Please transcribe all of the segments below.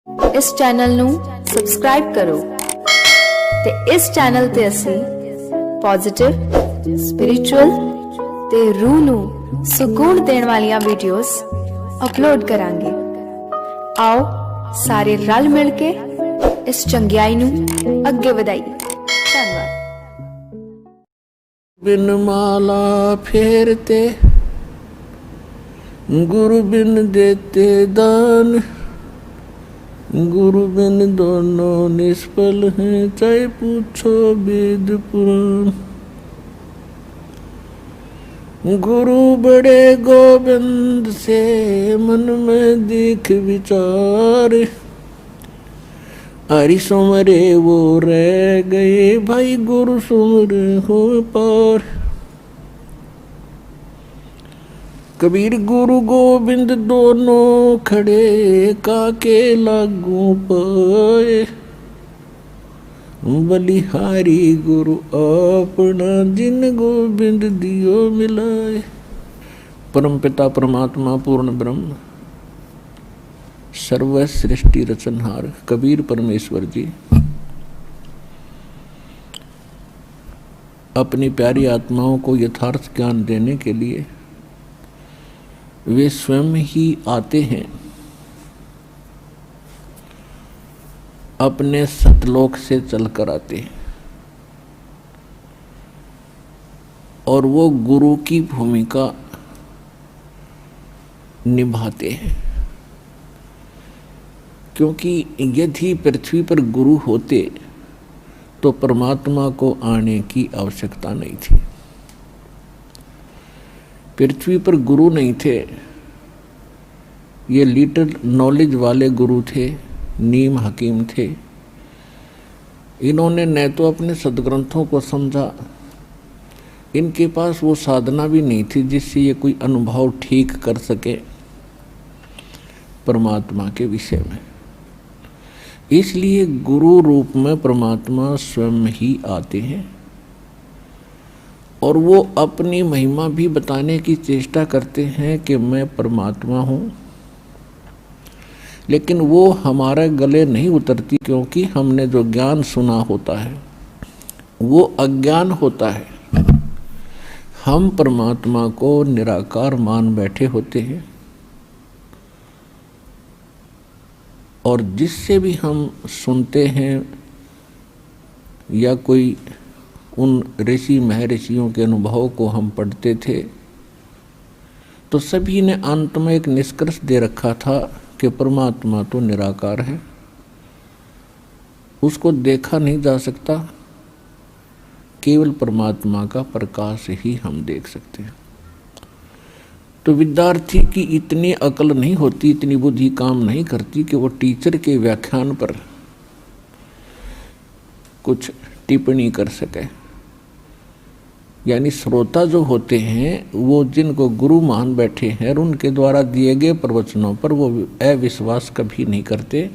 इस चैनल ਨੂੰ ਸਬਸਕ੍ਰਾਈਬ ਕਰੋ ਤੇ ਇਸ ਚੈਨਲ ਤੇ ਅਸੀਂ ਪੋਜ਼ਿਟਿਵ ਸਪਿਰਿਚੁਅਲ ਤੇ ਰੂਹ ਨੂੰ ਸਕੂਨ ਦੇਣ ਵਾਲੀਆਂ ਵੀਡੀਓਜ਼ ਅਪਲੋਡ ਕਰਾਂਗੇ। ਆਓ ਸਾਰੇ ਰਲ ਮਿਲ ਕੇ ਇਸ ਚੰਗਿਆਈ ਨੂੰ ਅੱਗੇ ਵਧਾਈਏ। ਧੰਨਵਾਦ। बिन माला फेरते गुरु बिन देते दान, गुरु बिन दोनों निष्फल हैं, चाहे पूछो वेद पुराण। गुरु बड़े गोविंद से मन में दीख विचार, हरि सुमरे वो रह गए, भाई गुरु सुमरे हो पार। कबीर गुरु गोविंद दोनों खड़े, काके लागू पाए, बलिहारी गुरु अपना, जिन गोविंद दियो मिलाए। परम पिता परमात्मा पूर्ण ब्रह्म सर्व सृष्टि रचनहार कबीर परमेश्वर जी अपनी प्यारी आत्माओं को यथार्थ ज्ञान देने के लिए वे स्वयं ही आते हैं, अपने सतलोक से चलकर आते हैं और वो गुरु की भूमिका निभाते हैं। क्योंकि यदि पृथ्वी पर गुरु होते तो परमात्मा को आने की आवश्यकता नहीं थी। पृथ्वी पर गुरु नहीं थे, ये लिटिल नॉलेज वाले गुरु थे, नीम हकीम थे। इन्होंने न तो अपने सदग्रंथों को समझा, इनके पास वो साधना भी नहीं थी जिससे ये कोई अनुभव ठीक कर सके परमात्मा के विषय में। इसलिए गुरु रूप में परमात्मा स्वयं ही आते हैं और वो अपनी महिमा भी बताने की चेष्टा करते हैं कि मैं परमात्मा हूँ, लेकिन वो हमारे गले नहीं उतरती, क्योंकि हमने जो ज्ञान सुना होता है वो अज्ञान होता है। हम परमात्मा को निराकार मान बैठे होते हैं और जिससे भी हम सुनते हैं या कोई उन ऋषि महर्षियों के अनुभव को हम पढ़ते थे तो सभी ने अंत में एक निष्कर्ष दे रखा था कि परमात्मा तो निराकार है, उसको देखा नहीं जा सकता, केवल परमात्मा का प्रकाश ही हम देख सकते हैं। तो विद्यार्थी की इतनी अकल नहीं होती, इतनी बुद्धि काम नहीं करती कि वो टीचर के व्याख्यान पर कुछ टिप्पणी कर सके। यानी श्रोता जो होते हैं वो जिनको गुरु मान बैठे हैं और उनके द्वारा दिए गए प्रवचनों पर वो अविश्वास कभी नहीं करते,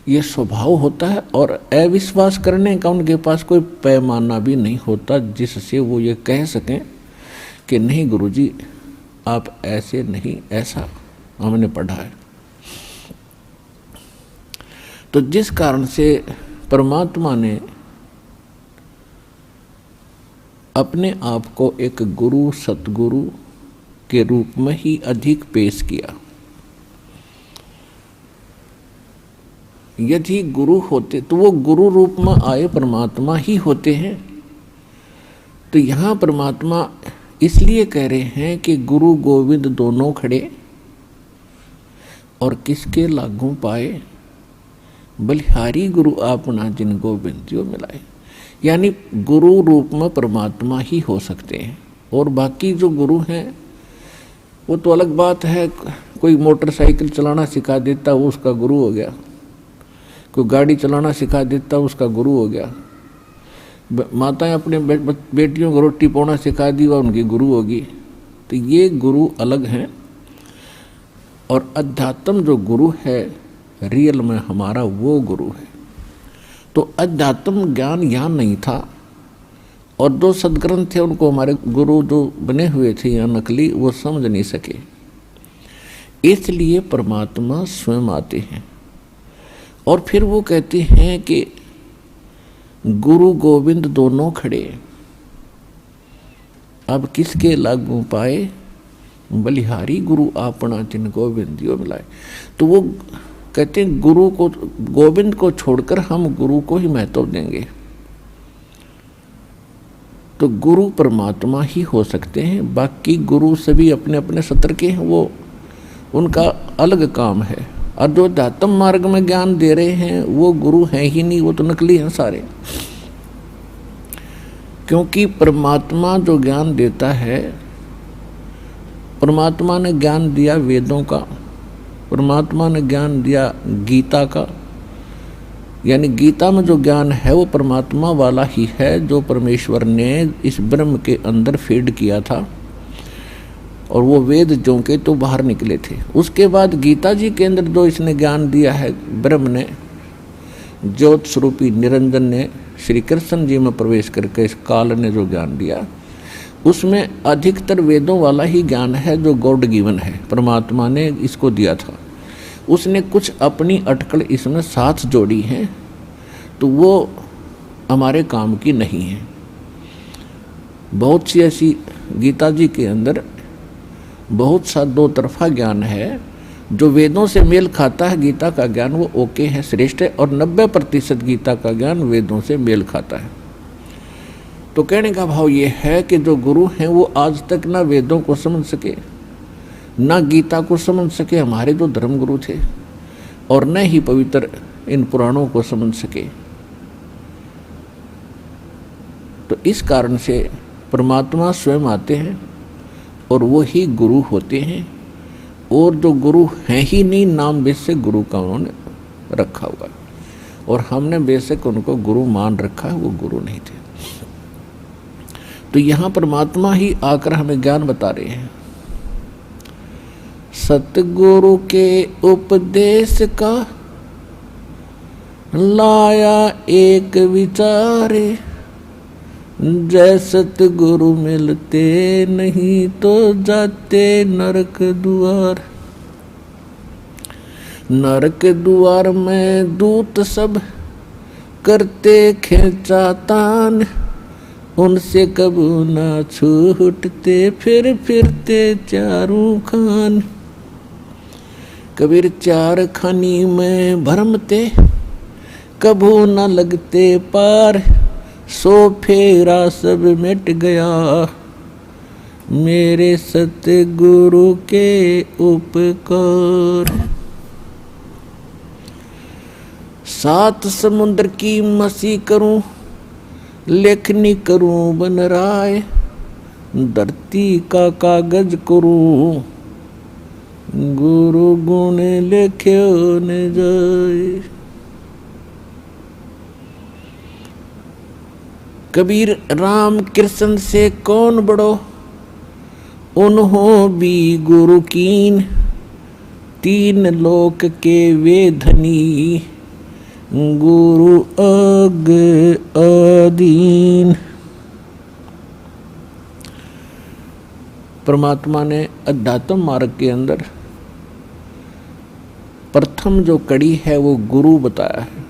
ये स्वभाव होता है। और अविश्वास करने का उनके पास कोई पैमाना भी नहीं होता जिससे वो ये कह सकें कि नहीं गुरुजी आप ऐसे नहीं, ऐसा हमने पढ़ा है। तो जिस कारण से परमात्मा ने अपने आप को एक गुरु सतगुरु के रूप में ही अधिक पेश किया। यदि गुरु होते तो वो गुरु रूप में आए परमात्मा ही होते हैं। तो यहाँ परमात्मा इसलिए कह रहे हैं कि गुरु गोविंद दोनों खड़े और किसके लागू पाए, बलिहारी गुरु आपना, जिन गोविंद जो मिलाए। यानी गुरु रूप में परमात्मा ही हो सकते हैं और बाकी जो गुरु हैं वो तो अलग बात है। कोई मोटरसाइकिल चलाना सिखा देता वो उसका गुरु हो गया, कोई गाड़ी चलाना सिखा देता उसका गुरु हो गया, माताएं अपने बेटियों को रोटी पौना सिखा दी वह उनकी गुरु होगी। तो ये गुरु अलग हैं और अध्यात्म जो गुरु है रियल में हमारा वो गुरु है। तो अध्यात्म ज्ञान यहाँ नहीं था और दो सदग्रंथ थे उनको हमारे गुरु जो बने हुए थे या नकली वो समझ नहीं सके, इसलिए परमात्मा स्वयं आते हैं और फिर वो कहते हैं कि गुरु गोविंद दोनों खड़े, अब किसके लागू पाए, बलिहारी गुरु आपना जिन गोविंदियो मिलाए। तो वो कहते हैं गुरु को, गोविंद को छोड़कर हम गुरु को ही महत्व देंगे। तो गुरु परमात्मा ही हो सकते हैं, बाकी गुरु सभी अपने अपने सत्र के हैं, वो उनका अलग काम है। और जो अध्यात्म मार्ग में ज्ञान दे रहे हैं वो गुरु हैं ही नहीं, वो तो नकली हैं सारे। क्योंकि परमात्मा जो ज्ञान देता है, परमात्मा ने ज्ञान दिया वेदों का, परमात्मा ने ज्ञान दिया गीता का, यानी गीता में जो ज्ञान है वो परमात्मा वाला ही है, जो परमेश्वर ने इस ब्रह्म के अंदर फीड किया था, और वो वेद जो के तो बाहर निकले थे। उसके बाद गीता जी के अंदर जो इसने ज्ञान दिया है, ब्रह्म ने, ज्योत स्वरूपी निरंजन ने, श्री कृष्ण जी में प्रवेश करके इस काल ने जो ज्ञान दिया, उसमें अधिकतर वेदों वाला ही ज्ञान है जो गॉड गिवन है, परमात्मा ने इसको दिया था। उसने कुछ अपनी अटकल इसमें साथ जोड़ी है, तो वो हमारे काम की नहीं है। बहुत सी ऐसी गीता जी के अंदर बहुत सा दो तरफा ज्ञान है, जो वेदों से मेल खाता है गीता का ज्ञान, वो ओके है, श्रेष्ठ है, और 90% गीता का ज्ञान वेदों से मेल खाता है। तो कहने का भाव ये है कि जो गुरु हैं वो आज तक ना वेदों को समझ सके, ना गीता को समझ सके, हमारे जो धर्म गुरु थे, और न ही पवित्र इन पुराणों को समझ सके। तो इस कारण से परमात्मा स्वयं आते हैं और वो ही गुरु होते हैं, और जो गुरु हैं ही नहीं, नाम बेशक गुरु का उन्होंने रखा हुआ, और हमने बेशक उनको गुरु मान रखा है, वो गुरु नहीं थे। तो यहाँ परमात्मा ही आकर हमें ज्ञान बता रहे हैं। सतगुरु के उपदेश का लाया एक विचारे, जय सतगुरु मिलते नहीं तो जाते नरक द्वार। नरक द्वार में दूत सब करते खींचा तान, उनसे कबू ना छूटते फिर फिरते चारों खान। कबीर चार खानी में भरमते कबू न लगते पार, सो फेरा सब मिट गया मेरे सतगुरु के उपकार। सात समुद्र की मसी करूं, लेखनी करूं बन राय, धरती का कागज करूं, गुरु गुण लिख्यो न जाए। कबीर राम कृष्ण से कौन बड़ो, उन्हों भी गुरु कीन, तीन लोक के वे धनी, गुरु अग अधीन। परमात्मा ने अध्यात्म मार्ग के अंदर प्रथम जो कड़ी है वो गुरु बताया है,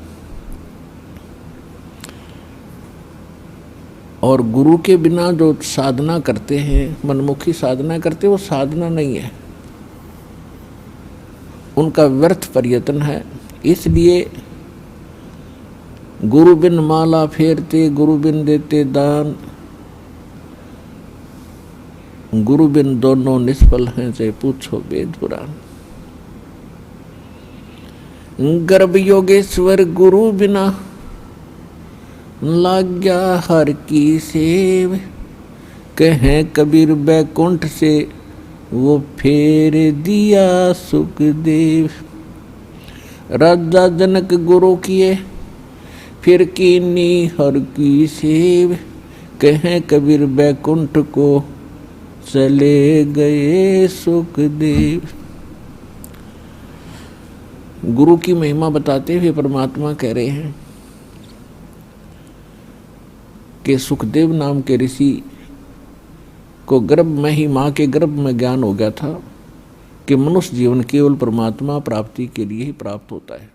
और गुरु के बिना जो साधना करते हैं, मनमुखी साधना करते, वो साधना नहीं है, उनका व्यर्थ प्रयत्न है। इसलिए गुरु बिन माला फेरते, गुरु बिन देते दान, गुरु बिन दोनों निष्फल हैं, से पूछो वेद पुराण। गर्भ योगेश्वर गुरु बिना, लाग्या हर की सेव, कहें कबीर बैकुंठ से वो फेर दिया सुखदेव। राजा जनक गुरु किए, फिर कीनी हर की सेव, कहें कबीर बैकुंठ को चले गए सुखदेव। गुरु की महिमा बताते हुए परमात्मा कह रहे हैं कि सुखदेव नाम के ऋषि को गर्भ में ही, माँ के गर्भ में ज्ञान हो गया था कि मनुष्य जीवन केवल परमात्मा प्राप्ति के लिए ही प्राप्त होता है।